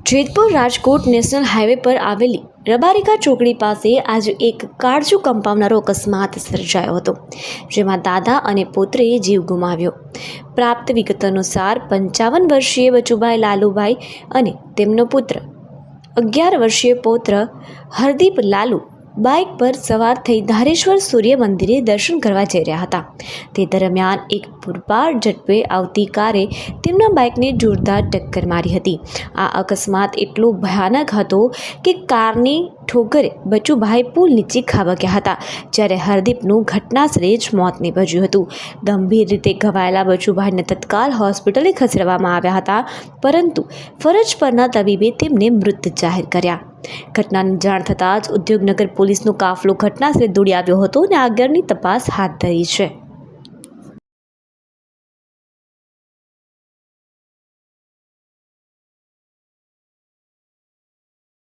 Jetpur Rajkot national highway પર આવેલી રબારિકા ચોકડી પાસે આજે એક કાળજું કંપાવનારો અકસ્માત સર્જાયો હતો, જેમાં દાદા અને પુત્રએ જીવ ગુમાવ્યો। પ્રાપ્ત વિગત અનુસાર 55 વર્ષીય બચુભાઈ લાલુભાઈ અને તેમનો પુત્ર 11 વર્ષીય પૌત્ર હરદીપ લાલુ બાઇક પર સવાર થઈ ધારેશ્વર સૂર્ય મંદિરે દર્શન કરવા જઈ રહ્યા હતા। તે દરમિયાન એક પૂરપાટ ઝડપે આવતી કારે તેમના બાઇકને જોરદાર ટક્કર મારી હતી। આ અકસ્માત એટલો ભયાનક હતો કે કારની ઠોકરે બચુભાઈ પુલ નીચે ખાબક્યા હતા, જ્યારે હરદીપનું ઘટનાસ્થળે જ મોત નીપજ્યું હતું। ગંભીર રીતે ઘવાયેલા બચુભાઈને તત્કાલ હોસ્પિટલે ખસેડવામાં આવ્યા હતા, પરંતુ ફરજ પરના તબીબે તેમને મૃત જાહેર કર્યા। ઘટનાની જાણ થતાં જ ઉદ્યોગનગર પોલીસનો કાફલો ઘટનાસ્થળે દોડી આવ્યો હતો અને આગળની તપાસ હાથ ધરી છે।